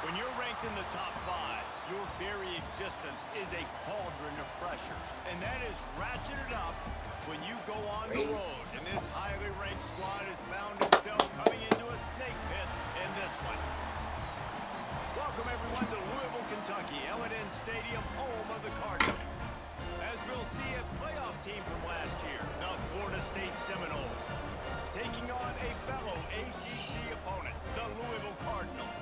When you're ranked in the top 5, your very existence is a cauldron of pressure. And that is ratcheted up when you go on the road. And this highly ranked squad has found itself coming into a snake pit in this one. Welcome, everyone, to Louisville, Kentucky, L&N Stadium, home of the Cardinals. As we'll see, a playoff team from last year, the Florida State Seminoles, taking on a fellow ACC opponent, the Louisville Cardinals.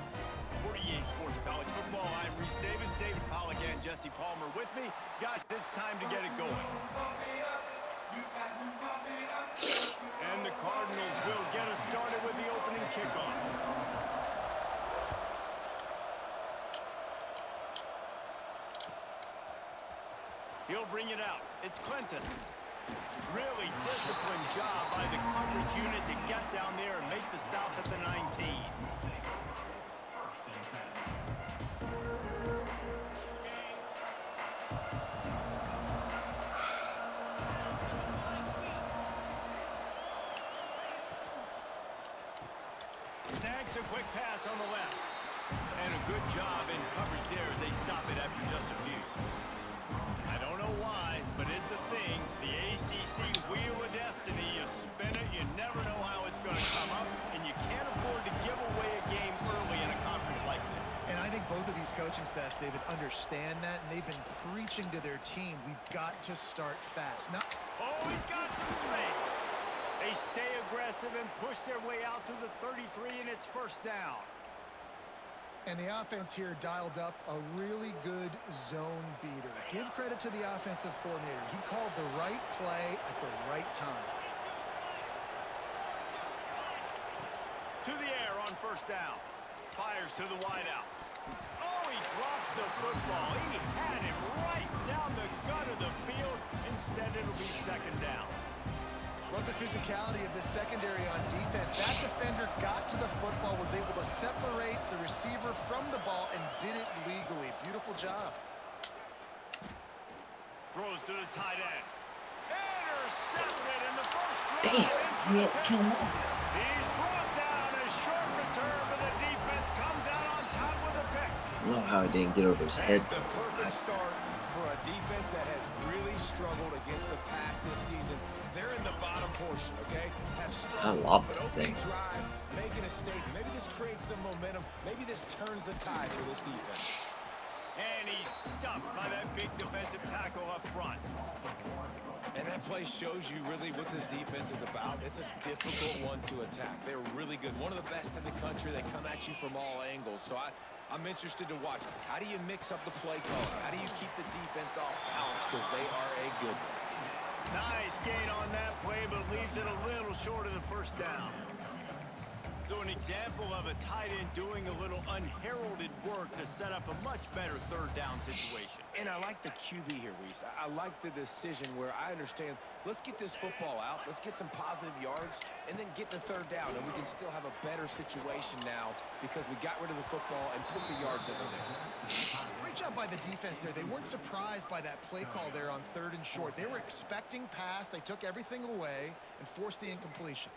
For EA Sports College Football, I'm Reese Davis, David Polligan, Jesse Palmer with me. Guys, it's time to get it going. And the Cardinals will get us started with the opening kickoff. He'll bring it out. It's Clinton. Really disciplined job by the coverage unit to get down there and make the stop at the 19. Snags a quick pass on the left. And a good job in coverage there as they stop it after just a few. I don't know why, but it's a thing. The ACC Wheel of Destiny, you spin it, you never know how it's going to come up, and you can't afford to give away a game early in a conference like this. And I think both of these coaching staffs, David, understand that, and they've been preaching to their team, we've got to start fast. Oh, he's got some space. They stay aggressive and push their way out to the 33, and it's first down. And the offense here dialed up a really good zone beater. Give credit to the offensive coordinator. He called the right play at the right time. To the air on first down. Fires to the wideout. Oh, he drops the football. He had it right down the gut of the field. Instead, it'll be second down. Love the physicality of this secondary on defense. That defender got to the football, was able to separate the receiver from the ball, and did it legally. Beautiful job. Throws to the tight end. Intercepted in the first drive. Damn, you kill him off. He's brought down a short return, but the defense comes out on top with a pick. I don't know how it didn't get over his head. That's the perfect start for a defense that has really struggled against the pass this season. They're in the bottom portion, okay? Have struggled, I love but that opening thing. drive, making a statement. Maybe this creates some momentum. Maybe this turns the tide for this defense. And he's stuffed by that big defensive tackle up front. And that play shows you really what this defense is about. It's a difficult one to attack. They're really good. One of the best in the country. They come at you from all angles. So I'm interested to watch. How do you mix up the play calling? How do you keep the defense off balance? Because they are a good one. Nice gain on that play, but leaves it a little short of the first down. So an example of a tight end doing a little unheralded work to set up a much better third down situation. And I like the QB here, Reese. I like the decision where I understand, let's get this football out, let's get some positive yards, and then get the third down, and we can still have a better situation now because we got rid of the football and took the yards that were there. Great job by the defense there. They weren't surprised by that play call there on 3rd and short. They were expecting pass. They took everything away and forced the incompletion.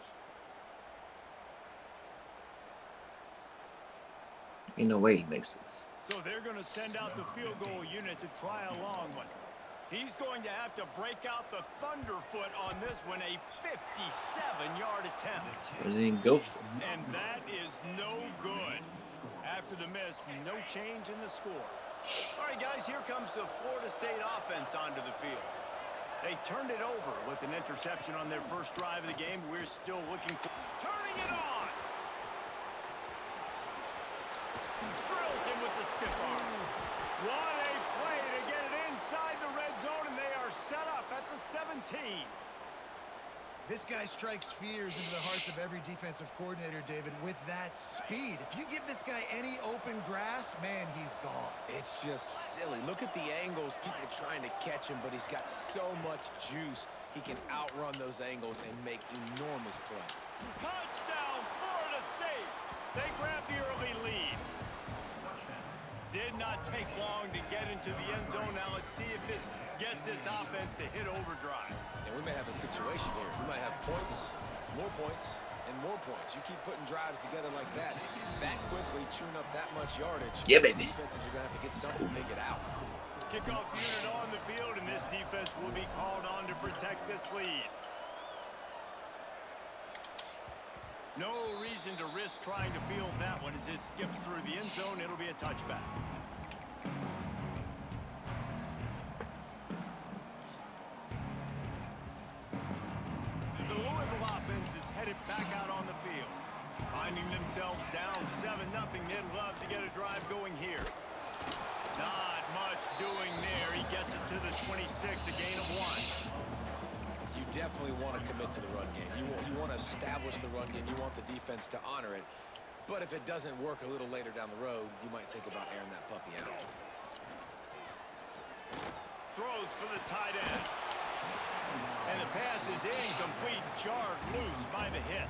Ain't no way he makes this. So they're going to send out the field goal unit to try a long one. He's going to have to break out the thunderfoot on this one, a 57-yard attempt. Where did he go for? And that is no good. After the miss, no change in the score. All right, guys, here comes the Florida State offense onto the field. They turned it over with an interception on their first drive of the game. We're still looking for turning it on. Drills him with the stiff arm. What a play to get it inside the red zone, and they are set up at the 17. This This guy strikes fears into the hearts of every defensive coordinator, David, with that speed. If you give this guy any open grass, man, he's gone. It's just silly. Look at the angles, people trying to catch him, but he's got so much juice. He can outrun those angles and make enormous plays. Touchdown, Florida State! They grabbed the early lead. Did not take long to get into the end zone. Now let's see if this gets this offense to hit overdrive. And we may have a situation here. We might have points, and more points. You keep putting drives together like that quickly, chewing up that much yardage. Yeah, baby. Defenses are going to have to get something figured out. Kickoff unit on the field, and this defense will be called on to protect this lead. No reason to risk trying to field that one as it skips through the end zone. It'll be a touchback. The Louisville offense is headed back out on the field. Finding themselves down 7-0, they'd love to get a drive going here. Not much doing there. He gets it to the 26, a gain of 1. You definitely want to commit to the run game. You want to establish the run game. You want the defense to honor it. But if it doesn't work a little later down the road, you might think about airing that puppy out. Throws for the tight end. And the pass is incomplete, jarred loose by the hit.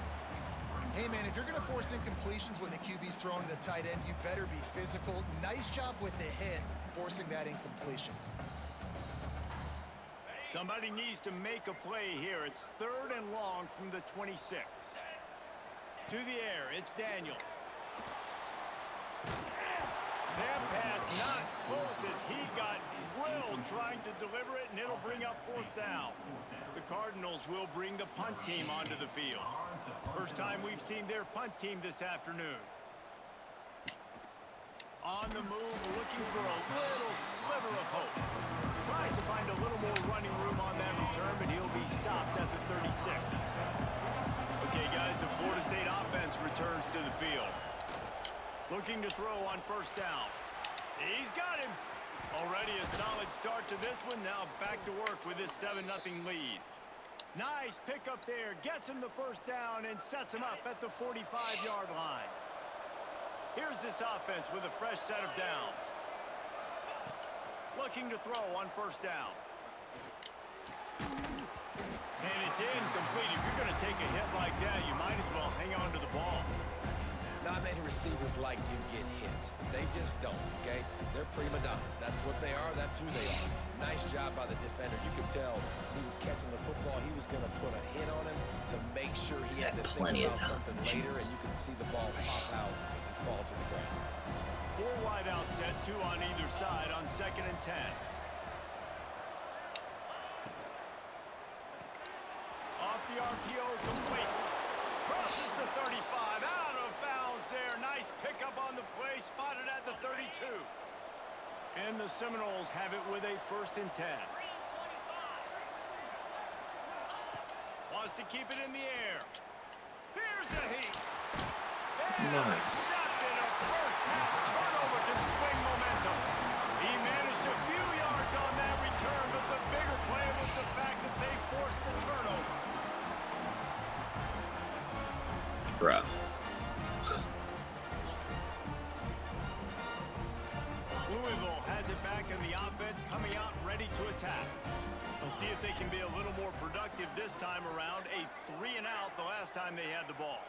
Hey, man, if you're going to force incompletions when the QB's throwing to the tight end, you better be physical. Nice job with the hit, forcing that incompletion. Somebody needs to make a play here. It's 3rd and long from the 26. To the air, it's Daniels. That pass not close as he got drilled trying to deliver it, and it'll bring up 4th down. The Cardinals will bring the punt team onto the field. First time we've seen their punt team this afternoon. On the move, looking for a little sliver of hope. Tries to find a little more running room on that return, but he'll be stopped at the 36. Okay, guys, the Florida State offense returns to the field. Looking to throw on 1st down. He's got him. Already a solid start to this one. Now back to work with this 7-0 lead. Nice pickup there. Gets him the 1st down and sets him up at the 45-yard line. Here's this offense with a fresh set of downs. Looking to throw on 1st down. And it's incomplete. If you're going to take a hit like that, you might as well hang on to the ball. Not many receivers like to get hit. They just don't, okay? They're prima donnas. That's what they are. That's who they are. Nice job by the defender. You could tell he was catching the football. He was going to put a hit on him to make sure he had to think about something later, and you could see the ball pop out and fall to the ground. 4 wide out set, 2 on either side on 2nd and 10. Off the RPO, complete. Crosses the 35, out of bounds there. Nice pickup on the play, spotted at the 32. And the Seminoles have it with a 1st and 10. Wants to keep it in the air. Here's a heat. Intercepted. A first-half turnover can swing momentum. He managed a few yards on that return, but the bigger play was the fact that they forced the turnover. Bro. Louisville has it back in the offense, coming out ready to attack. We'll see if they can be a little more productive this time around. A 3-and-out the last time they had the ball.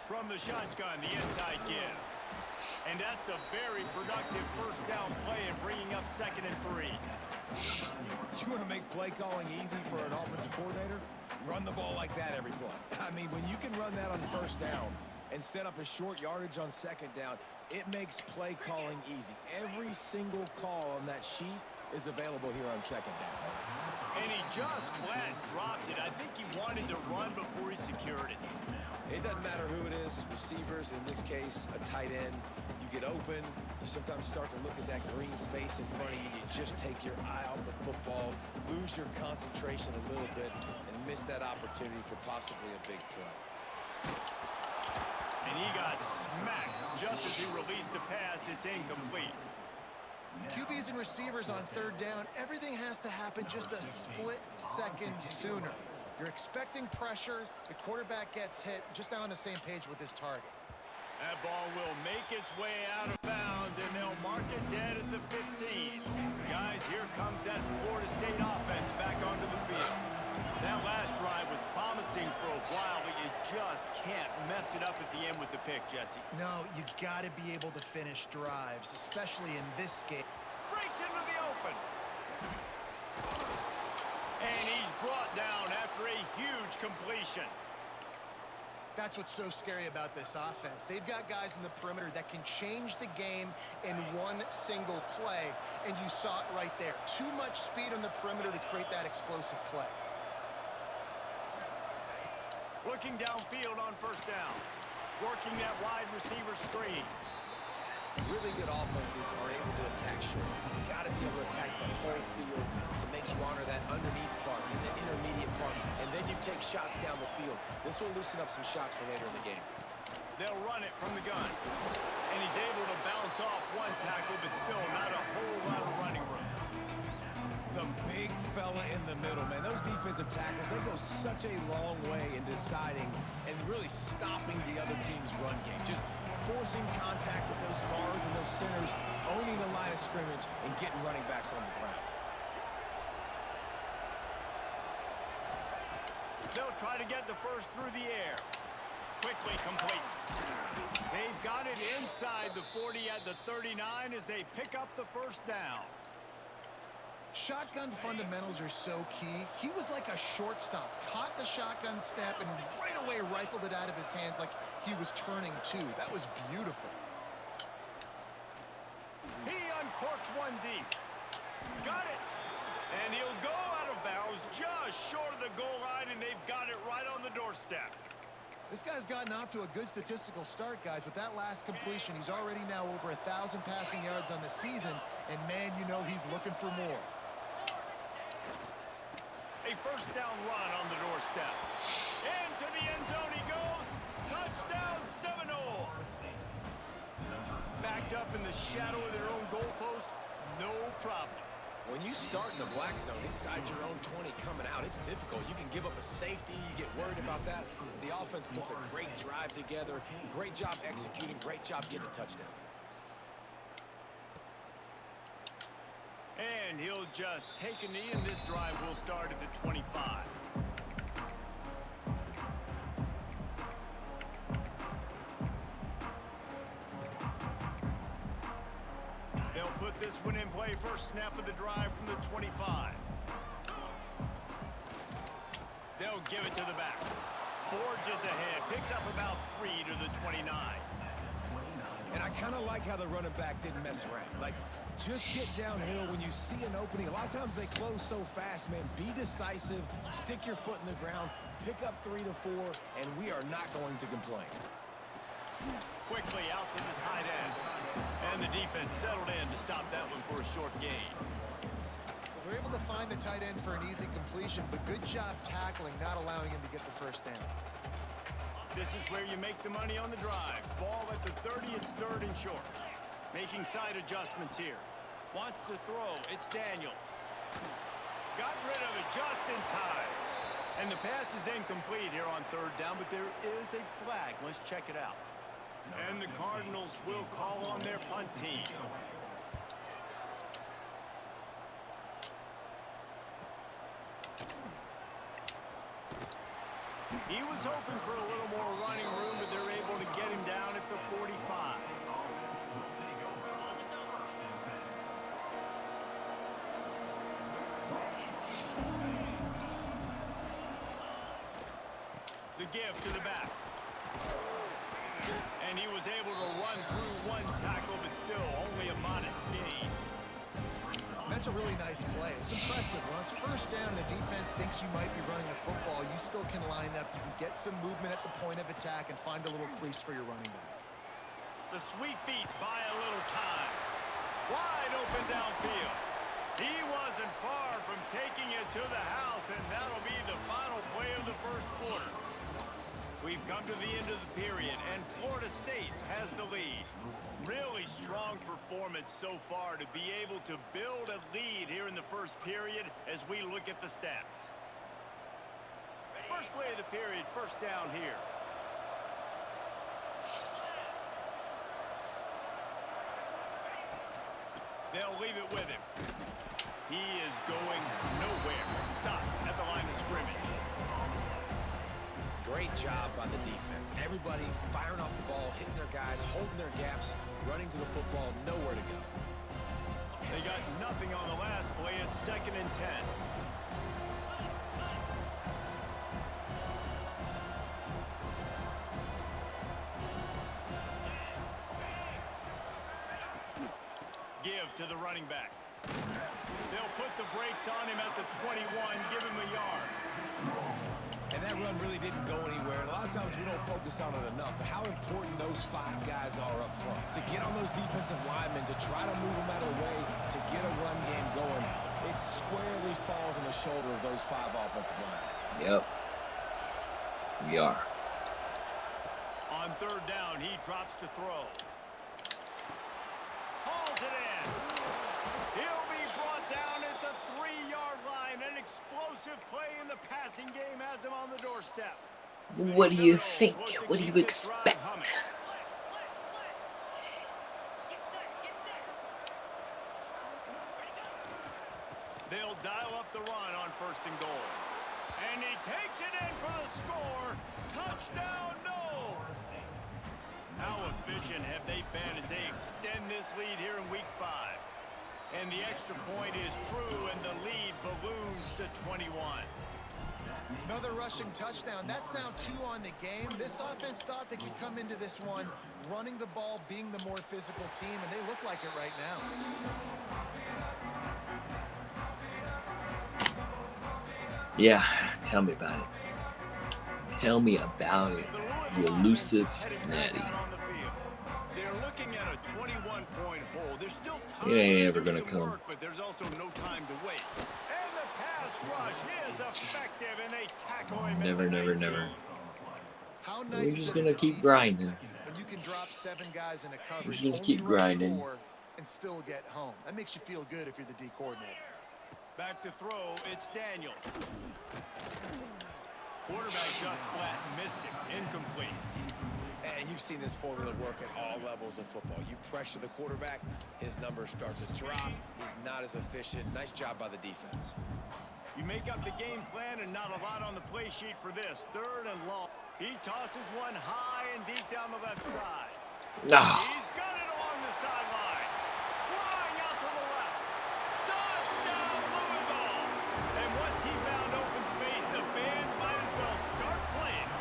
From the shotgun, the inside give. And that's a very productive 1st down play and bringing up 2nd and 3. You want to make play calling easy for an offensive coordinator? Run the ball like that every play. I mean, when you can run that on 1st down and set up a short yardage on 2nd down, it makes play calling easy. Every single call on that sheet is available here on 2nd down. And he just flat dropped it. I think he wanted to run before he secured it. It doesn't matter who it is, receivers, in this case, a tight end. You get open, you sometimes start to look at that green space in front of you. You just take your eye off the football, lose your concentration a little bit, and miss that opportunity for possibly a big play. And he got smacked just as he released the pass. It's incomplete. QBs and receivers on third down, everything has to happen just a split second sooner. You're expecting pressure, the quarterback gets hit, just now on the same page with his target. That ball will make its way out of bounds, and they'll mark it dead at the 15. Guys, here comes that Florida State offense back onto the field. That last drive was promising for a while, but you just can't mess it up at the end with the pick, Jesse. No, you got to be able to finish drives, especially in this game. Breaks into the open. And he's brought down after a huge completion. That's what's so scary about this offense. They've got guys in the perimeter that can change the game in one single play, and you saw it right there. Too much speed on the perimeter to create that explosive play. Looking downfield on first down. Working that wide receiver screen. Really good offenses are able to attack short. You got to be able to attack the whole field to make you honor that underneath part and the intermediate part, and then you take shots down the field. This will loosen up some shots for later in the game. They'll run it from the gun. And he's able to bounce off one tackle, but still not a whole lot of running room. The big fella in the middle, man. Those defensive tackles, they go such a long way in deciding and really stopping the other team's run game. Just forcing contact with those guards and those centers, owning the line of scrimmage, and getting running backs on the ground. They'll try to get the first through the air. Quickly complete. They've got it inside the 40 at the 39 as they pick up the first down. Shotgun fundamentals are so key. He was like a shortstop, caught the shotgun snap, and right away rifled it out of his hands like he was turning two. That was beautiful. He uncorks one deep. Got it. And he'll go out of bounds just short of the goal line, and they've got it right on the doorstep. This guy's gotten off to a good statistical start, guys. With that last completion, he's already now over 1,000 passing yards on the season, and man, you know he's looking for more. A first down run on the doorstep. Into the end zone he goes. Touchdown, Seminoles. Backed up in the shadow of their own goalpost, no problem. When you start in the black zone inside your own 20 coming out, it's difficult. You can give up a safety. You get worried about that. The offense puts a great drive together. Great job executing. Great job getting a touchdown. And he'll just take a knee, and this drive will start at the 25. They'll put this one in play. First snap of the drive from the 25. They'll give it to the back. Forges ahead. Picks up about 3 to the 29. And I kind of like how the running back didn't mess around. Like, just get downhill when you see an opening. A lot of times they close so fast, man. Be decisive, stick your foot in the ground, pick up 3 to 4, and we are not going to complain. Quickly out to the tight end. And the defense settled in to stop that one for a short gain. They're able to find the tight end for an easy completion, but good job tackling, not allowing him to get the first down. This is where you make the money on the drive. Ball at the 30, it's third and short. Making side adjustments here. Wants to throw. It's Daniels. Got rid of it just in time. And the pass is incomplete here on third down, but there is a flag. Let's check it out. And the Cardinals will call on their punt team. He was hoping for a little more running room, but they're able to get him down at the 45. The give to the back. And he was able to run through one tackle, but still only a modest gain. That's a really nice play. It's impressive. When it's first down, the defense thinks you might be running the football. You still can line up. You can get some movement at the point of attack and find a little crease for your running back. The sweet feet buy a little time. Wide open downfield. He wasn't far from taking it to the house, and that'll be the final play of the first quarter. We've come to the end of the period, and Florida State has the lead. Really strong performance so far to be able to build a lead here in the first period as we look at the stats. First play of the period, first down here. They'll leave it with him. He is going nowhere. Stop at the line of scrimmage. Great job by the defense. Everybody firing off the ball, hitting their guys, holding their gaps, running to the football, nowhere to go. They got nothing on the last play. It's 2nd and 10. Give to the running back. They'll put the brakes on him at the 21, give him a yard. And that run really didn't go anywhere. And a lot of times we don't focus on it enough, but how important those 5 guys are up front. To get on those defensive linemen, to try to move them out of the way, to get a run game going, it squarely falls on the shoulder of those 5 offensive linemen. Yep. We are. On 3rd down, he drops to throw. Hauls it in. He'll be brought down at the 3-yard line. An explosive play in the passing game has him on the doorstep. What do you think? What do you expect? They'll dial up the run on 1st and goal. And he takes it in for the score. Touchdown, no! How efficient have they been as they extend this lead here in week 5? And the extra point is true, and the lead balloons to 21. Another rushing touchdown. That's now 2 on the game. This offense thought they could come into this one running the ball, being the more physical team, and they look like it right now. Yeah, tell me about it. Tell me about it, you elusive natty. They're looking at a 21-point hole. There's still time. It ain't ever gonna come. Work, but there's also no time to wait. And the pass rush is effective, and they tackle him. Never. How nice We're just gonna keep grinding. When you can drop 7 guys in a coverage, We're just gonna only keep rush grinding. 4 and still get home. That makes you feel good if you're the D coordinator. Back to throw, it's Daniels. Quarterback just flat, missed it, incomplete. And you've seen this formula work at all levels of football. You pressure the quarterback, his numbers start to drop. He's not as efficient. Nice job by the defense. You make up the game plan and not a lot on the play sheet for this. 3rd and long. He tosses one high and deep down the left side. No. He's got it along the sideline. Flying out to the left. Touchdown, Louisville. And once he found open space, the band might as well start playing.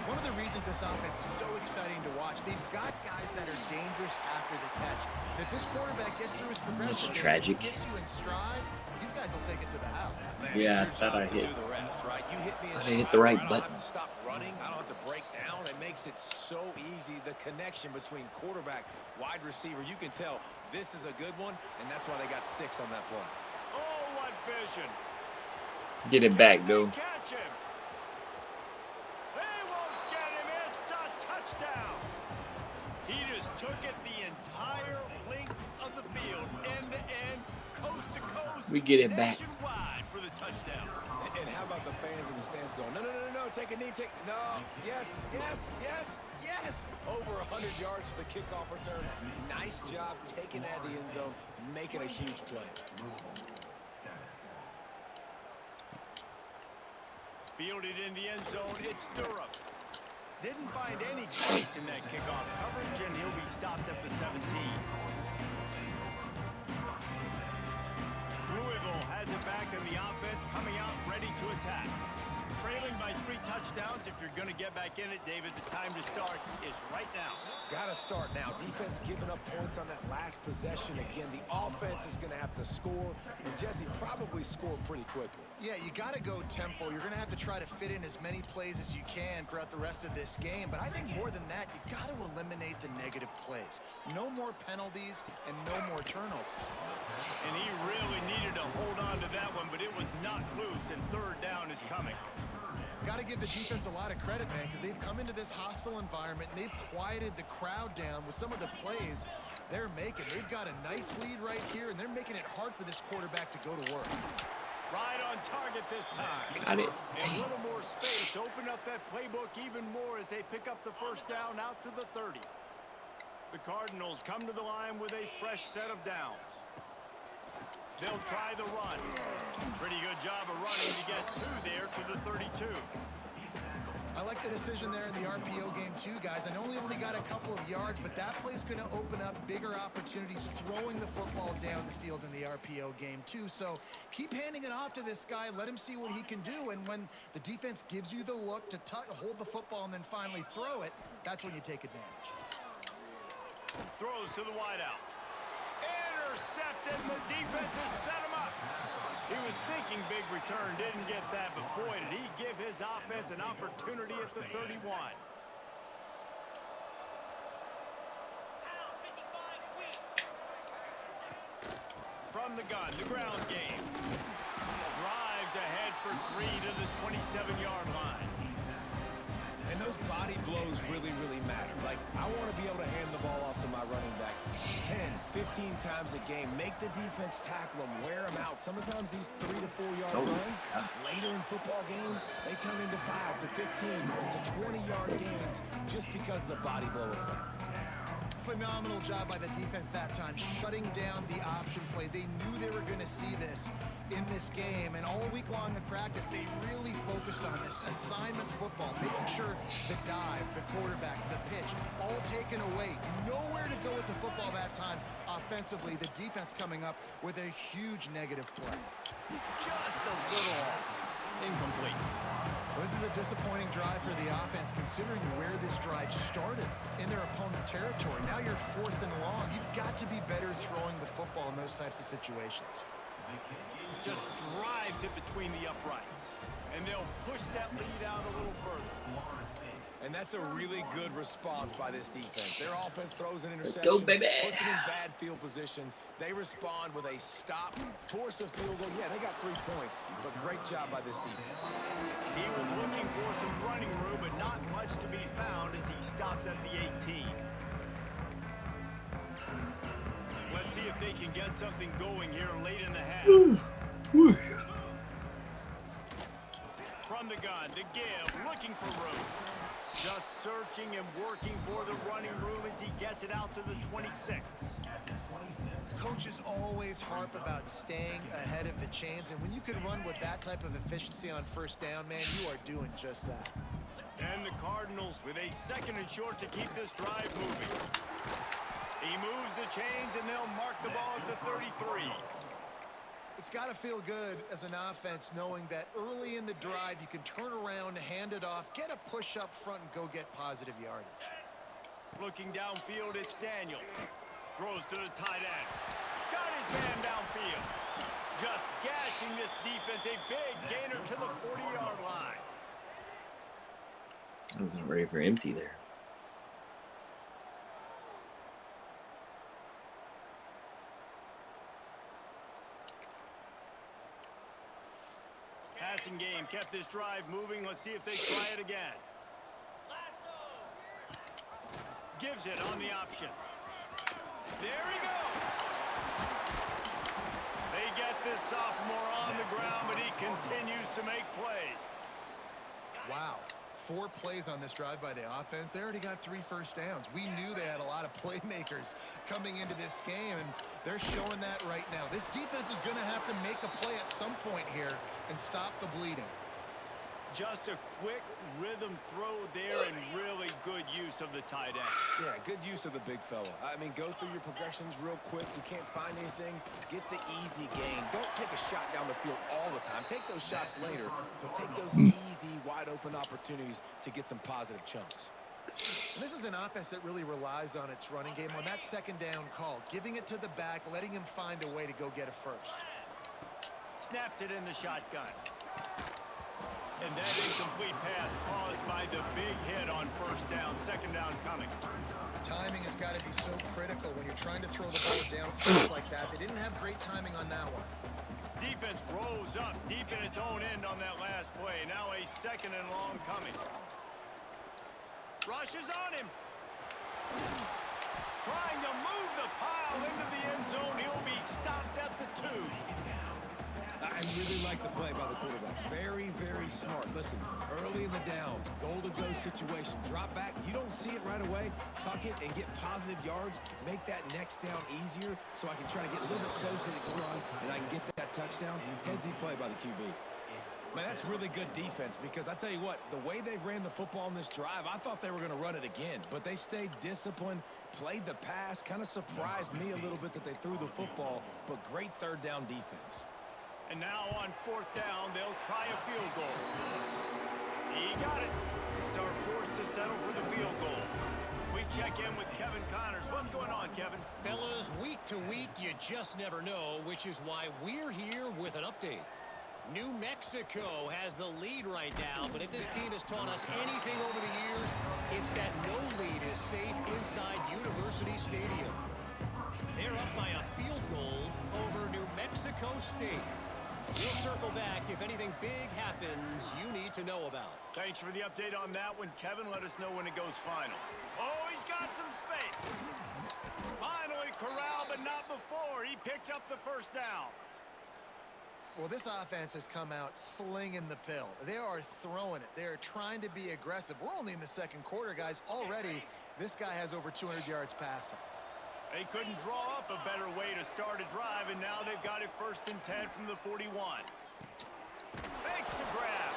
One of the reasons this offense is so exciting to watch, they've got guys that are dangerous after the catch. And if this quarterback gets through his progression, That's tragic. Gets you in stride, these guys will take it to the house. Man, Yeah, I it's thought your I job to hit. do the rest, right? You hit me in I stride, hit the right I don't button. have to stop running. I don't have to break down. It makes it so easy. The connection between quarterback, wide receiver, you can tell this is a good one, and that's why they got 6 on that play. Oh, what vision. Get it back, dude. Catch him. They won't get him. It's a touchdown. He just took it the entire length of the field, end to end, coast to coast. We get it back. Nationwide for the touchdown. And how about the fans in the stands going, no, take a knee, no, yes. Over 100 yards for the kickoff return. Nice job taking it out of the end zone, making a huge play. Fielded in the end zone, it's Durham. Didn't find any space in that kickoff coverage, and he'll be stopped at the 17. Louisville has it back, and the offense coming out ready to attack. Trailing by 3 touchdowns. If you're going to get back in it, David, the time to start is right now. Got to start now. Defense giving up points on that last possession. Again, the offense is going to have to score, and Jesse probably score pretty quickly. Yeah, you got to go tempo. You're going to have to try to fit in as many plays as you can throughout the rest of this game. But I think more than that, you got to eliminate the negative plays. No more penalties and no more turnovers. And he really needed to hold on to that one, but it was not loose, and 3rd down is coming. Got got to give the defense a lot of credit, man, because they've come into this hostile environment and they've quieted the crowd down with some of the plays they're making. They've got a nice lead right here, and they're making it hard for this quarterback to go to work. Right on target this time. Got it. And a little more space. Open up that playbook even more as they pick up the first down out to the 30. The Cardinals come to the line with a fresh set of downs. They'll try the run. Pretty good job of running to get two there to the 32. I like the decision there in the RPO game too, guys. I know he only got a couple of yards, but that play's going to open up bigger opportunities throwing the football down the field in the RPO game too. So keep handing it off to this guy. Let him see what he can do. And when the defense gives you the look to hold the football and then finally throw it, that's when you take advantage. Throws to the wideout. Intercepted. The defense has set him up. He was thinking big return, didn't get that, but boy, did he give his offense an opportunity at the 31. From the gun, the ground game. Drives ahead for 3 to the 27-yard line. And those body blows really, really matter. Like, I want to be able to hand the ball off to my running back 10, 15 times a game. Make the defense tackle them, wear them out. Sometimes these 3 to 4 yard runs, later in football games, they turn into 5 to 15 to 20-yard gains just because of the body blow effect. Phenomenal job by the defense that time, shutting down the option play. They knew they were going to see this in this game, and all week long in practice, they really focused on this assignment football, making sure the dive, the quarterback, the pitch, all taken away. Nowhere to go with the football that time offensively. The defense coming up with a huge negative play. Just a little off. Incomplete. Well, this is a disappointing drive for the offense, considering where this drive started in their opponent territory. Now you're 4th and long. You've got to be better throwing the football in those types of situations. Just drives it between the uprights. And they'll push that lead out a little further. And that's a really good response by this defense. Their offense throws an interception. Let's go, baby. Puts them in bad field position. They respond with a stop, force a field goal. Yeah, they got 3 points, but great job by this defense. He was looking for some running room, but not much to be found as he stopped at the 18. Let's see if they can get something going here late in the half. From the gun to give, looking for room. Just searching and working for the running room as he gets it out to the 26. Coaches always harp about staying ahead of the chains, and when you can run with that type of efficiency on first down, man, you are doing just that. And the Cardinals with a 2nd and short to keep this drive moving. He moves the chains, and they'll mark the ball at the 33. It's got to feel good as an offense knowing that early in the drive you can turn around, hand it off, get a push up front, and go get positive yardage. Looking downfield, it's Daniels. Throws to the tight end. Got his man downfield. Just gashing this defense. A big gainer to the 40-yard line. I wasn't ready for empty there. Passing game kept this drive moving. Let's see if they try it again. Gives it on the option. There he goes. They get this sophomore on the ground, but he continues to make plays. Wow. 4 plays on this drive by the offense. They already got 3 first downs. We knew they had a lot of playmakers coming into this game, and they're showing that right now. This defense is going to have to make a play at some point here and stop the bleeding. Just a quick rhythm throw there and really good use of the tight end. Yeah, good use of the big fella. I mean, go through your progressions real quick. You can't find anything, get the easy gain. Don't take a shot down the field all the time. Take those shots later, but take those easy, wide-open opportunities to get some positive chunks. And this is an offense that really relies on its running game on that 2nd down call, giving it to the back, letting him find a way to go get a first. Snaps it in the shotgun. And that incomplete pass caused by the big hit on first down. 2nd down coming. Timing has got to be so critical when you're trying to throw the ball down like that. They didn't have great timing on that one. Defense rose up deep in its own end on that last play. Now a 2nd and long coming. Rushes on him. Trying to move the pile into the end zone. He'll be stopped at the 2. I really like the play by the quarterback. Very, very smart. Listen, early in the downs, goal-to-go situation. Drop back. You don't see it right away. Tuck it and get positive yards. Make that next down easier so I can try to get a little bit closer to the goal line and I can get that touchdown. Headsy play by the QB. Man, that's really good defense because I tell you what, the way they've ran the football in this drive, I thought they were going to run it again, but they stayed disciplined, played the pass, kind of surprised me a little bit that they threw the football, but great 3rd down defense. And now on 4th down, they'll try a field goal. He got it. It's our forced to settle for the field goal. We check in with Kevin Connors. What's going on, Kevin? Fellas, week to week, you just never know, which is why we're here with an update. New Mexico has the lead right now, but if this team has taught us anything over the years, it's that no lead is safe inside University Stadium. They're up by a field goal over New Mexico State. We'll circle back if anything big happens you need to know about. Thanks for the update on that one, Kevin. Let us know when it goes final. Oh, he's got some space. Finally corralled, but not before. He picked up the 1st down. Well, this offense has come out slinging the pill. They are throwing it. They are trying to be aggressive. We're only in the 2nd quarter, guys. Already, this guy has over 200 yards passing. They couldn't draw up a better way to start a drive, and now they've got it 1st and 10 from the 41. Makes the grab.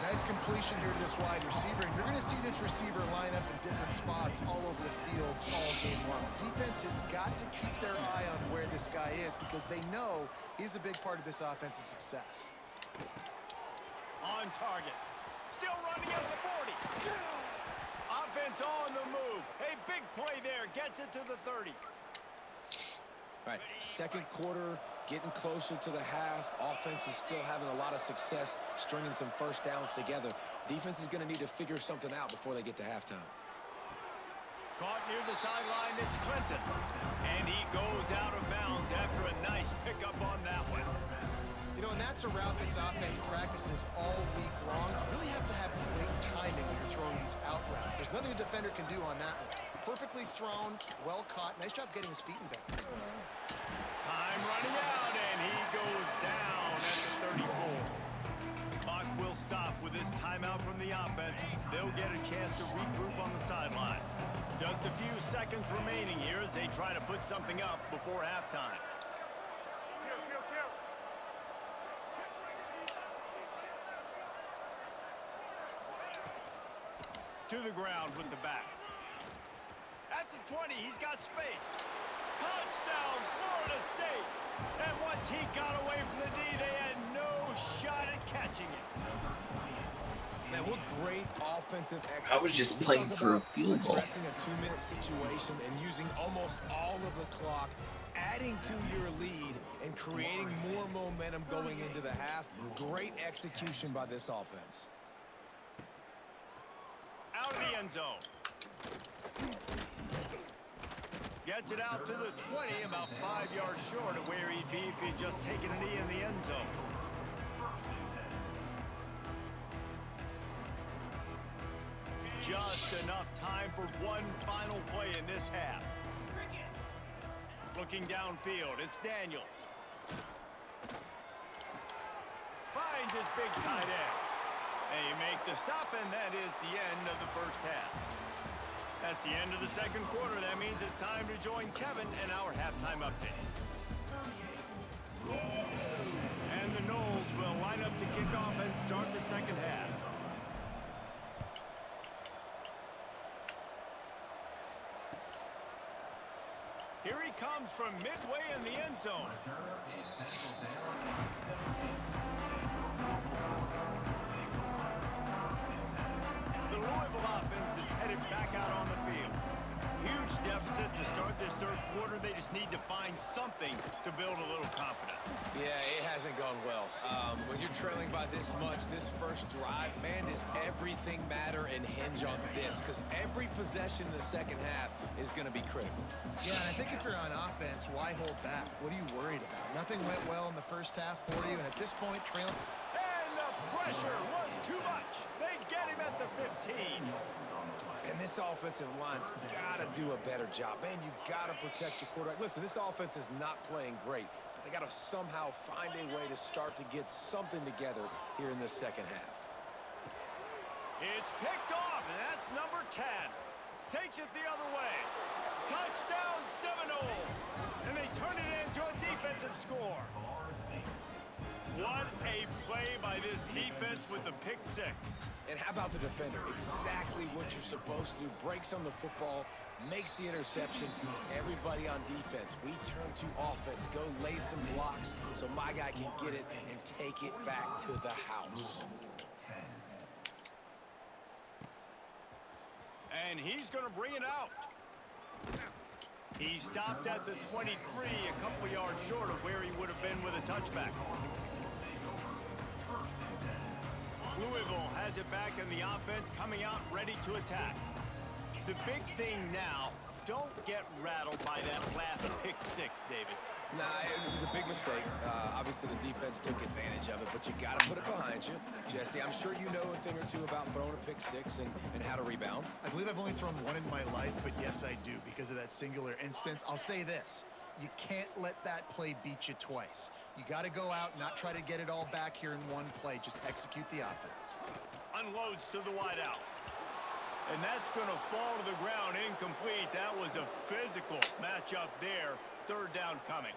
Nice completion here to this wide receiver, and you're going to see this receiver line up in different spots all over the field all game long. Defense has got to keep their eye on where this guy is because they know he's a big part of this offense's success. On target. Still running at the 40. Offense on the move. Hey, big play there. Gets it to the 30. All right, 2nd quarter, getting closer to the half. Offense is still having a lot of success stringing some 1st downs together. Defense is going to need to figure something out before they get to halftime. Caught near the sideline, it's Clinton. And he goes out of bounds after a nice pickup on that one. You know, and that's a route this offense practices all week long. You really have to have great timing when you're throwing these out routes. There's nothing a defender can do on that one. Perfectly thrown, well caught. Nice job getting his feet in bounds. Time running out, and he goes down at the 34. The clock will stop with this timeout from the offense. They'll get a chance to regroup on the sideline. Just a few seconds remaining here as they try to put something up before halftime. To the ground with the back. At the 20, he's got space. Touchdown, Florida State. And once he got away from the D, they had no shot at catching it. Man, what great offensive execution. I was just playing for a field goal. Addressing a 2-minute situation and using almost all of the clock, adding to your lead and creating more momentum going into the half. Great execution by this offense. Out of the end zone. Gets it out to the 20, about 5 yards short of where he'd be if he'd just taken a knee in the end zone. Just enough time for one final play in this half. Looking downfield, it's Daniels. Finds his big tight end. They make the stop, and that is the end of the 1st half. That's the end of the 2nd quarter. That means it's time to join Kevin and our halftime update. And the Noles will line up to kick off and start the 2nd half. Here he comes from midway in the end zone. The Louisville offense is headed back out on the field. Huge deficit to start this 3rd quarter. They just need to find find something to build a little confidence. Yeah, it hasn't gone well. When you're trailing by this much, this first drive, man, does everything matter and hinge on this? Because every possession in the second half is going to be critical. Yeah, and I think if you're on offense, why hold back? What are you worried about? Nothing went well in the first half for you, and at this point, trailing. And the pressure was too much. They get him at the 15. And this offensive line's got to do a better job. Man, you got to protect your quarterback. Listen, this offense is not playing great. They got to somehow find a way to start to get something together here in the second half. It's picked off, and that's number 10. Takes it the other way. Touchdown Seminoles. And they turn it into a defensive score. What a play by this defense with the pick 6. And how about the defender? Exactly what you're supposed to do. Breaks on the football, makes the interception. Everybody on defense, we turn to offense. Go lay some blocks so my guy can get it and take it back to the house. And he's going to bring it out. He stopped at the 23, a couple yards short of where he would have been with a touchback. Louisville has it back in the offense, coming out ready to attack. The big thing now, don't get rattled by that last pick 6, David. Nah, it was a big mistake. Obviously, the defense took advantage of it, but you got to put it behind you. Jesse, I'm sure you know a thing or two about throwing a pick 6 and how to rebound. I believe I've only thrown one in my life, but yes, I do because of that singular instance. I'll say this. You can't let that play beat you twice. You got to go out, not try to get it all back here in one play. Just execute the offense. Unloads to the wideout. And that's going to fall to the ground incomplete. That was a physical matchup there. Third down coming.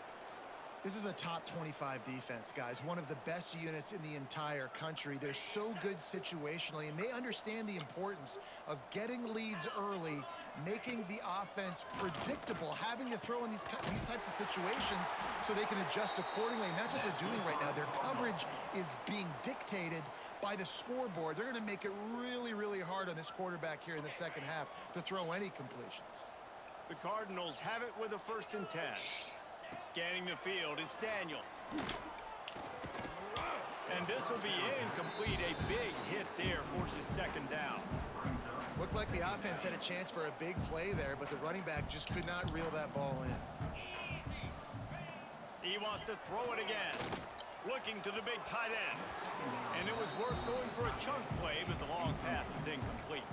This is a top 25 defense, guys. One of the best units in the entire country. They're so good situationally, and they understand the importance of getting leads early, making the offense predictable, having to throw in these types of situations so they can adjust accordingly. And that's what they're doing right now. Their coverage is being dictated by the scoreboard. They're going to make it really, really hard on this quarterback here in the second half to throw any completions. The Cardinals have it with a 1st and 10. Scanning the field, it's Daniels. And this will be incomplete. A big hit there forces 2nd down. Looked like the offense had a chance for a big play there, but the running back just could not reel that ball in. He wants to throw it again. Looking to the big tight end. And it was worth going for a chunk play, but the long pass is incomplete.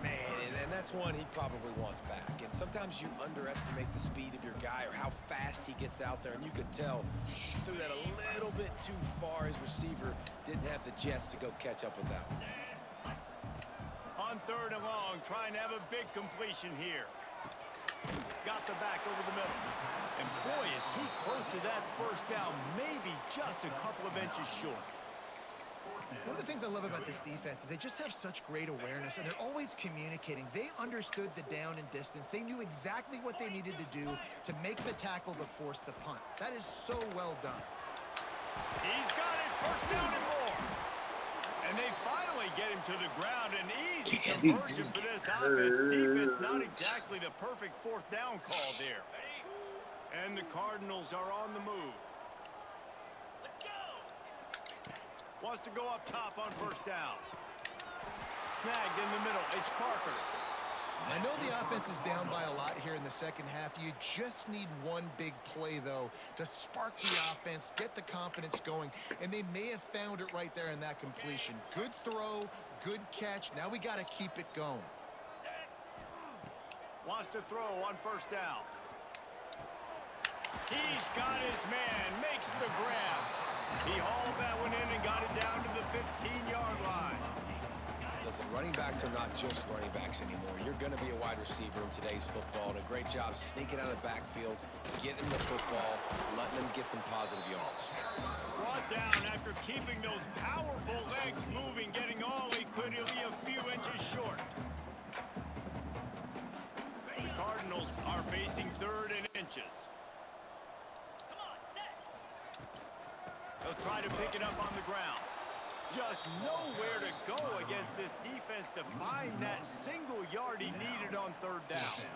Man, and that's one he probably wants back. And sometimes you underestimate the speed of your guy or how fast he gets out there. And you could tell he threw that a little bit too far. His receiver didn't have the jets to go catch up with that one. On 3rd and long, trying to have a big completion here. Got the back over the middle. And boy, is he close to that 1st down, maybe just a couple of inches short. One of the things I love about this defense is they just have such great awareness, and they're always communicating. They understood the down and distance. They knew exactly what they needed to do to make the tackle to force the punt. That is so well done. He's got it, 1st down and more. And they finally get him to the ground. An easy conversion for this offense. Defense not exactly the perfect 4th down call there. And the Cardinals are on the move. Wants to go up top on 1st down. Snagged in the middle. It's Parker. I know the offense is down by a lot here in the second half. You just need one big play, though, to spark the offense, get the confidence going, and they may have found it right there in that completion. Good throw, good catch. Now we got to keep it going. Wants to throw on 1st down. He's got his man. Makes the grab. He hauled that one in and got it down to the 15-yard line. Listen, running backs are not just running backs anymore. You're going to be a wide receiver in today's football, and a great job sneaking out of the backfield, getting the football, letting them get some positive yards. Brought down after keeping those powerful legs moving, getting all he could. He'll be a few inches short. The Cardinals are facing 3rd and inches. They'll try to pick it up on the ground. Just nowhere to go against this defense to find that single yard he needed on 3rd down.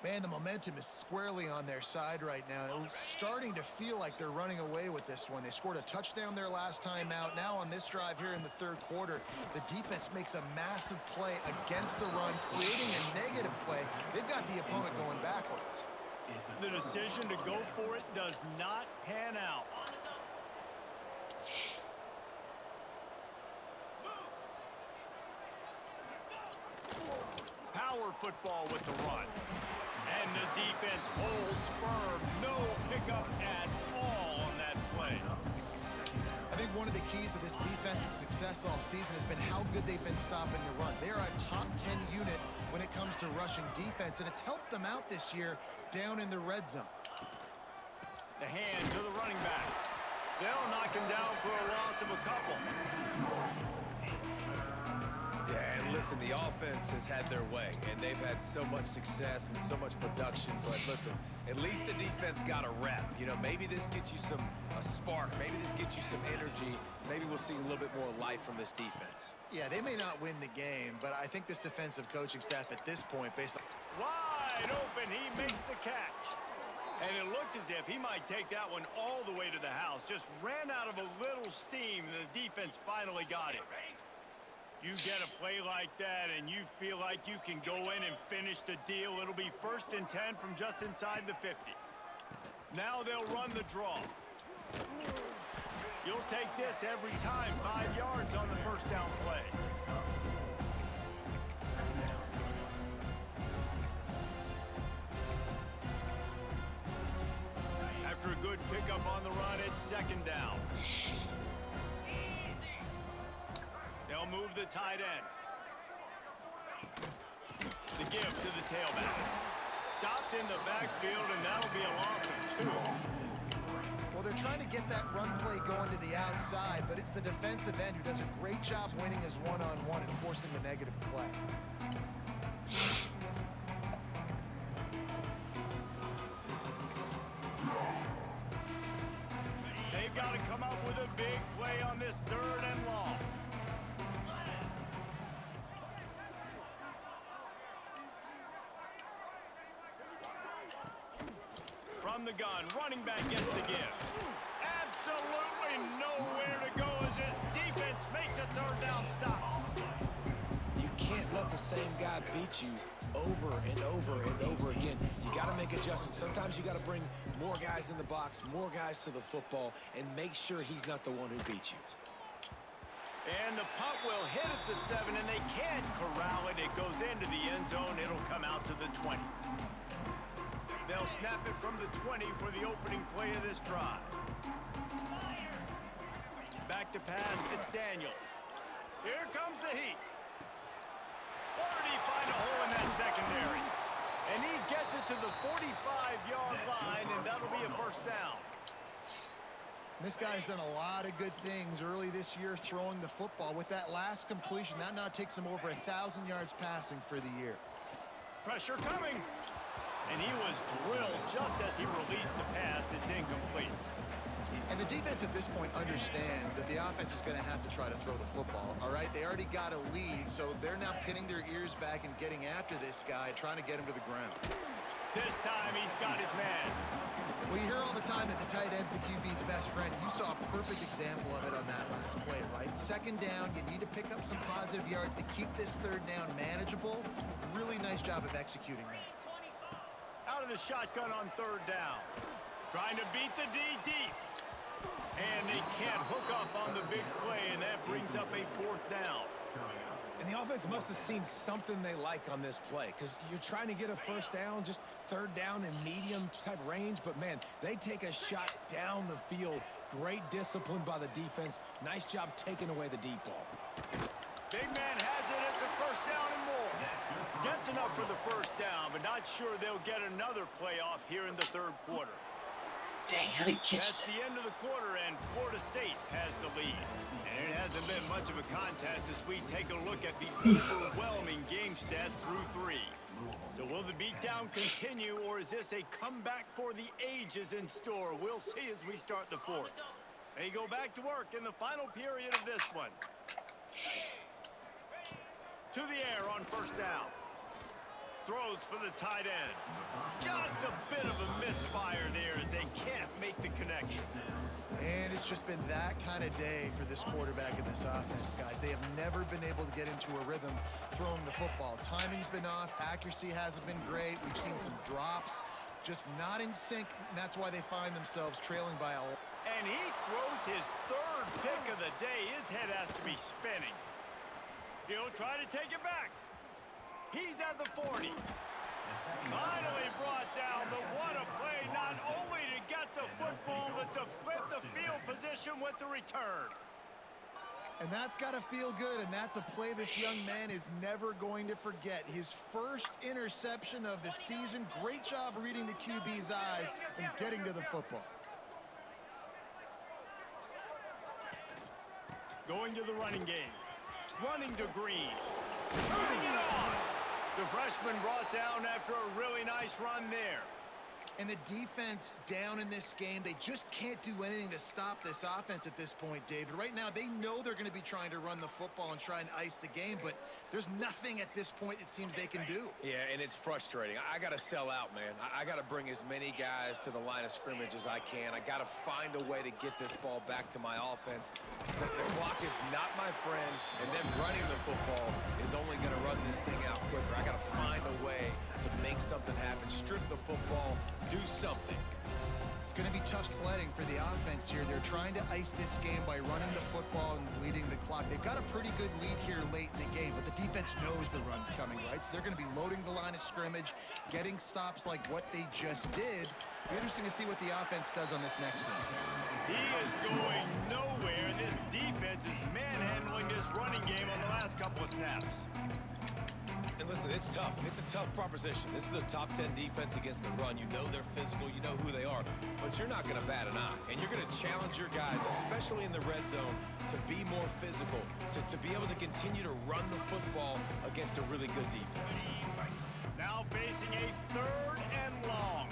Man, the momentum is squarely on their side right now. It's starting to feel like they're running away with this one. They scored a touchdown their last time out. Now on this drive here in the third quarter, the defense makes a massive play against the run, creating a negative play. They've got the opponent going backwards. The decision to go for it does not pan out. Power football with the run. And the defense holds firm. No pickup at all on that play. I think one of the keys to this defense's success all season has been how good they've been stopping the run. They are a top 10 unit when it comes to rushing defense, and it's helped them out this year down in the red zone. The hand to the running back. They'll knock him down for a loss of a couple. Yeah, and listen, the offense has had their way, and they've had so much success and so much production. But listen, at least the defense got a rep. You know, maybe this gets you a spark. Maybe this gets you some energy. Maybe we'll see a little bit more life from this defense. Yeah, they may not win the game, but I think this defensive coaching staff at this point, based on... Wide open, he makes the catch. And it looked as if he might take that one all the way to the house. Just ran out of a little steam, and the defense finally got it. You get a play like that, and you feel like you can go in and finish the deal. It'll be 1st and 10 from just inside the 50. Now they'll run the draw. You'll take this every time. 5 yards on the first down play. After a good pickup on the run, it's 2nd down. They'll move the tight end. The give to the tailback. Stopped in the backfield, and that'll be a loss of 2. Well, they're trying to get that run play going to the outside, but it's the defensive end who does a great job winning his one-on-one and forcing the negative play. They've got to come up with a big play on this 3rd and long. From the gun, running back gets the give. Absolutely nowhere to go as his defense makes a 3rd down stop. You can't let the same guy beat you over and over and over again. You got to make adjustments. Sometimes you got to bring more guys in the box, more guys to the football, and make sure he's not the one who beat you. And the punt will hit at the 7, and they can't corral it. It goes into the end zone. It'll come out to the 20. They'll snap it from the 20 for the opening play of this drive. Back to pass, it's Daniels. Here comes the heat. Or did he find a hole in that secondary? And he gets it to the 45-yard line, and that'll be a 1st down. This guy's done a lot of good things early this year throwing the football. With that last completion, that now takes him over 1,000 yards passing for the year. Pressure coming. And he was drilled just as he released the pass. It's incomplete. And the defense at this point understands that the offense is going to have to try to throw the football, all right? They already got a lead, so they're now pinning their ears back and getting after this guy, trying to get him to the ground. This time he's got his man. Well, you hear all the time that the tight end's the QB's best friend. You saw a perfect example of it on that last play, right? 2nd down, you need to pick up some positive yards to keep this 3rd down manageable. Really nice job of executing that. Out of the shotgun on 3rd down. Trying to beat the D deep. And they can't hook up on the big play, and that brings up a 4th down. And the offense must have seen something they like on this play, because you're trying to get a 1st down, just 3rd down in medium type range, but man, they take a shot down the field. Great discipline by the defense. Nice job taking away the deep ball. Big man has it. It's a 1st down and more. Gets enough for the 1st down, but not sure they'll get another play off here in the 3rd quarter. Dang, how did he catch That's that? the end of the quarter, and Florida State has the lead. And it hasn't been much of a contest as we take a look at the overwhelming game stats through 3. So will the beatdown continue, or is this a comeback for the ages in store? We'll see as we start the 4th. They go back to work in the final period of this one. To the air on 1st down. throws for the tight end. Just a bit of a misfire there as they can't make the connection. And it's just been that kind of day for this quarterback in this offense, guys. They have never been able to get into a rhythm throwing the football. Timing's been off. Accuracy hasn't been great. We've seen some drops. Just not in sync, and that's why they find themselves trailing by a lot. And he throws his third pick of the day. His head has to be spinning. He'll try to take it back. He's at the 40. Finally brought down, but what a play, not only to get the football, but to flip the field position with the return. And that's got to feel good, and that's a play this young man is never going to forget. His first interception of the season. Great job reading the QB's eyes and getting to the football. Going to the running game. Running to Green. Turning it on. The freshman brought down after a really nice run there. And the defense down in this game, they just can't do anything to stop this offense at this point, David. Right now, they know they're going to be trying to run the football and try and ice the game, but there's nothing at this point it seems they can do. Yeah, and it's frustrating. I got to sell out, man. I got to bring as many guys to the line of scrimmage as I can. I got to find a way to get this ball back to my offense. The clock is not my friend, and them running the football is only going to run this thing out quicker. I got to find a way to make something happen, strip the football, do something. It's going to be tough sledding for the offense here. They're trying to ice this game by running the football and bleeding the clock. They've got a pretty good lead here late in the game, but the defense knows the run's coming, right? So they're going to be loading the line of scrimmage, getting stops like what they just did. It'll be interesting to see what the offense does on this next one. He is going nowhere. This defense is manhandling this running game on the last couple of snaps. And listen, it's tough. It's a tough proposition. This is the top 10 defense against the run. You know they're physical. You know who they are. But you're not going to bat an eye. And you're going to challenge your guys, especially in the red zone, to be more physical, to be able to continue to run the football against a really good defense. Now facing a 3rd and long.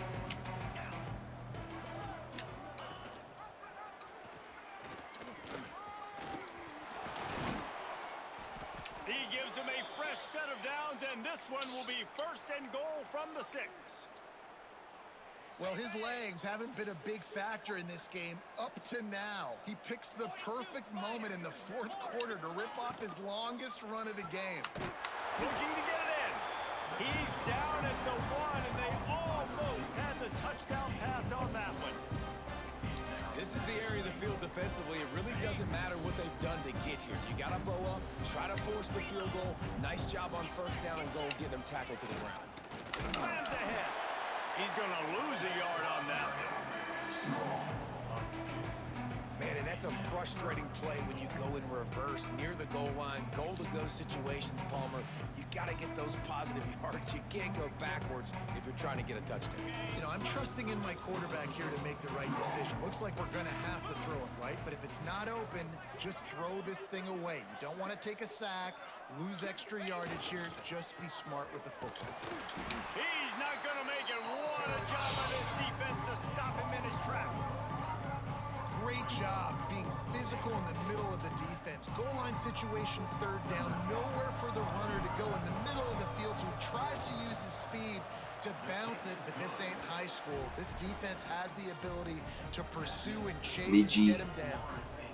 He gives him a fresh set of downs, and this one will be 1st and goal from the 6. Well, his legs haven't been a big factor in this game up to now. He picks the perfect moment in the 4th quarter to rip off his longest run of the game. Looking to get it in. He's down at the 1, and they almost had the touchdown pass on that one. This is the area of the field defensively. It really doesn't matter what they've done to get here. You got to bow up, try to force the field goal. Nice job on 1st down and goal, getting them tackled to the ground. Slams ahead. He's going to lose a yard on that one. Man, and that's a frustrating play when you go in reverse near the goal line. Goal-to-go situations, Palmer. You got to get those positive yards. You can't go backwards if you're trying to get a touchdown. You know, I'm trusting in my quarterback here to make the right decision. Looks like we're going to have to throw it, right? But if it's not open, just throw this thing away. You don't want to take a sack, lose extra yardage here. Just be smart with the football. He's not going to make it. What a job on this defense to stop him in his tracks. Great job being physical in the middle of the defense. Goal line situation, 3rd down. Nowhere for the runner to go in the middle of the field, so he tries to use his speed to bounce it, but this ain't high school. This defense has the ability to pursue and chase and get him down.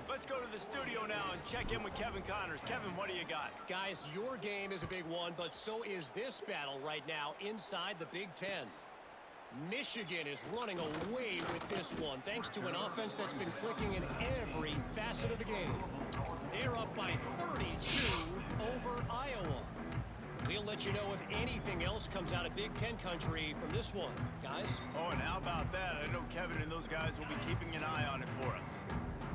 Let's go to the studio now and check in with Kevin Connors. Kevin, what do you got? Guys, your game is a big one, but so is this battle right now inside the Big Ten. Michigan is running away with this one, thanks to an offense that's been clicking in every facet of the game. They're up by 32 over Iowa. We'll let you know if anything else comes out of Big Ten country from this one, guys. Oh, and how about that? I know Kevin and those guys will be keeping an eye on it for us.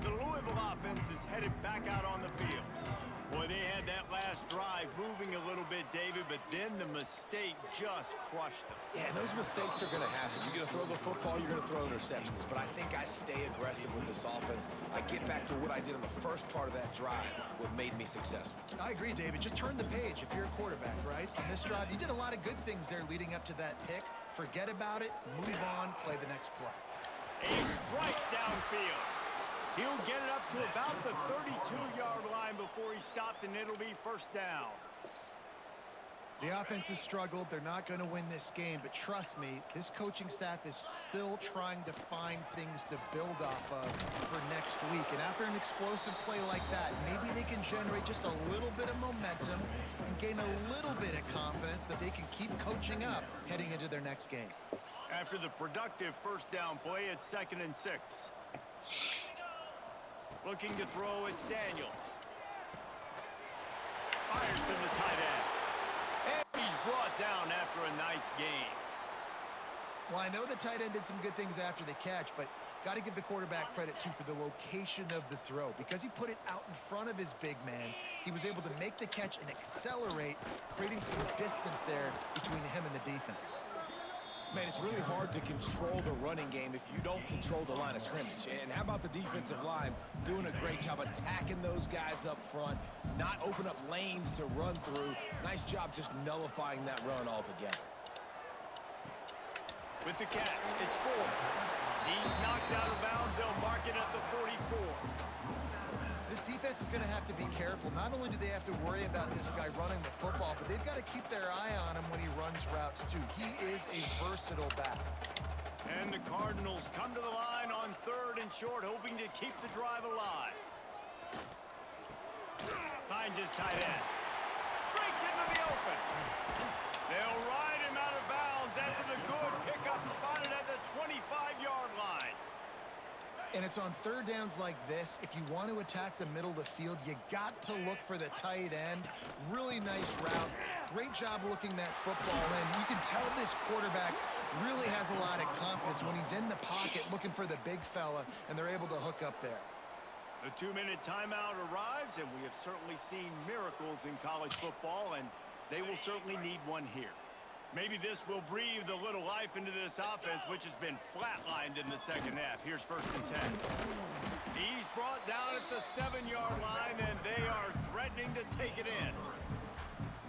The Louisville offense is headed back out on the field. Boy, they had that last drive moving a little bit, David, but then the mistake just crushed them. Yeah, those mistakes are going to happen. You're going to throw the football, you're going to throw interceptions. But I think I stay aggressive with this offense. I get back to what I did in the first part of that drive, what made me successful. I agree, David. Just turn the page if you're a quarterback, right? On this drive, you did a lot of good things there leading up to that pick. Forget about it, move on, play the next play. A strike downfield. He'll get it up to about the 32-yard line before he stopped, and it'll be 1st down. The offense has struggled. They're not going to win this game, but trust me, this coaching staff is still trying to find things to build off of for next week. And after an explosive play like that, maybe they can generate just a little bit of momentum and gain a little bit of confidence that they can keep coaching up heading into their next game. After the productive first down play, it's 2nd and 6. Looking to throw, it's Daniels. Fires to the tight end. And he's brought down after a nice gain. Well, I know the tight end did some good things after the catch, but got to give the quarterback credit, too, for the location of the throw. Because he put it out in front of his big man, he was able to make the catch and accelerate, creating some distance there between him and the defense. Man, it's really hard to control the running game if you don't control the line of scrimmage. And how about the defensive line doing a great job attacking those guys up front, not open up lanes to run through. Nice job just nullifying that run altogether. With the catch, it's 4. He's knocked out of bounds. They'll mark it at the 44. This defense is going to have to be careful. Not only do they have to worry about this guy running the football, but they've got to keep their eye on him when he runs routes, too. He is a versatile back. And the Cardinals come to the line on 3rd and short, hoping to keep the drive alive. Finds his tight end. Breaks into the open. They'll ride him out of bounds after the good pickup spotted at the 25-yard line. And it's on 3rd downs like this. If you want to attack the middle of the field, you got to look for the tight end. Really nice route. Great job looking that football in. You can tell this quarterback really has a lot of confidence when he's in the pocket looking for the big fella, and they're able to hook up there. The 2-minute timeout arrives, and we have certainly seen miracles in college football, and they will certainly need one here. Maybe this will breathe a little life into this offense, which has been flatlined in the second half. Here's 1st and 10. He's brought down at the 7-yard line, and they are threatening to take it in.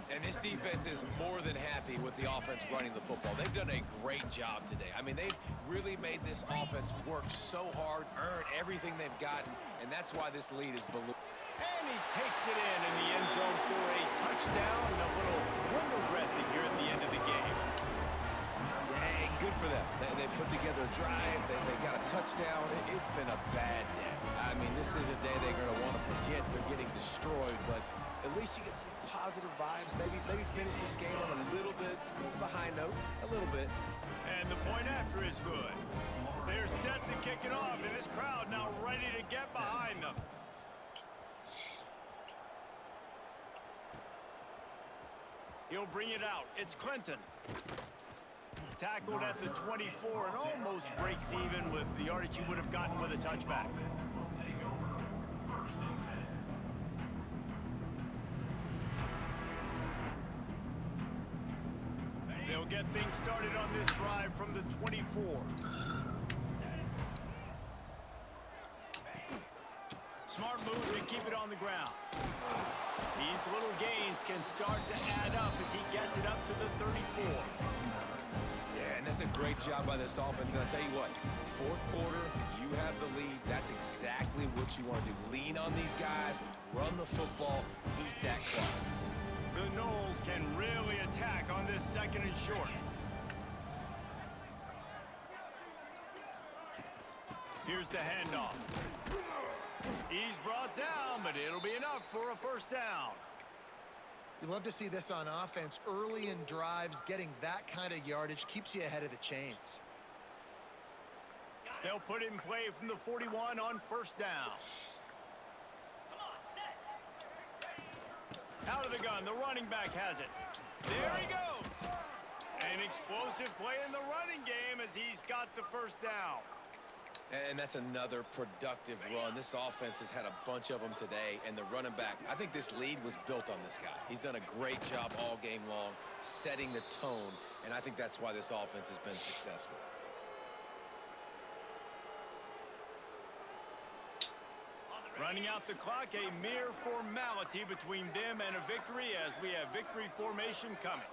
And this defense is more than happy with the offense running the football. They've done a great job today. I mean, they've really made this offense work so hard, earn everything they've gotten, and that's why this lead is ballooned. And he takes it in the end zone for a touchdown and a little window dressing here at the end of the game. Yeah, good for them. They put together a drive. They got a touchdown. It's been a bad day. I mean, this is a day they're going to want to forget. They're getting destroyed, but at least you get some positive vibes. Maybe finish this game on a little bit of a high note, a little bit. And the point after is good. They're set to kick it off, and this crowd now ready to get behind them. He'll bring it out. It's Clinton. Tackled at the 24 and almost breaks even with the yardage he would have gotten with a touchback. They'll get things started on this drive from the 24. Smart move to keep it on the ground. These little gains can start to add up as he gets it up to the 34. Yeah, and that's a great job by this offense. And I'll tell you what, 4th quarter, you have the lead. That's exactly what you want to do. Lean on these guys, run the football, eat that clock. The Noles can really attack on this 2nd and short. Here's the handoff. He's brought down, but it'll be enough for a 1st down. You love to see this on offense. Early in drives, getting that kind of yardage keeps you ahead of the chains. They'll put it in play from the 41 on 1st down. Out of the gun, the running back has it. There he goes. An explosive play in the running game as he's got the 1st down. And that's another productive run. This offense has had a bunch of them today, and the running back, I think this lead was built on this guy. He's done a great job all game long, setting the tone, and I think that's why this offense has been successful. Running out the clock, a mere formality between them and a victory as we have victory formation coming.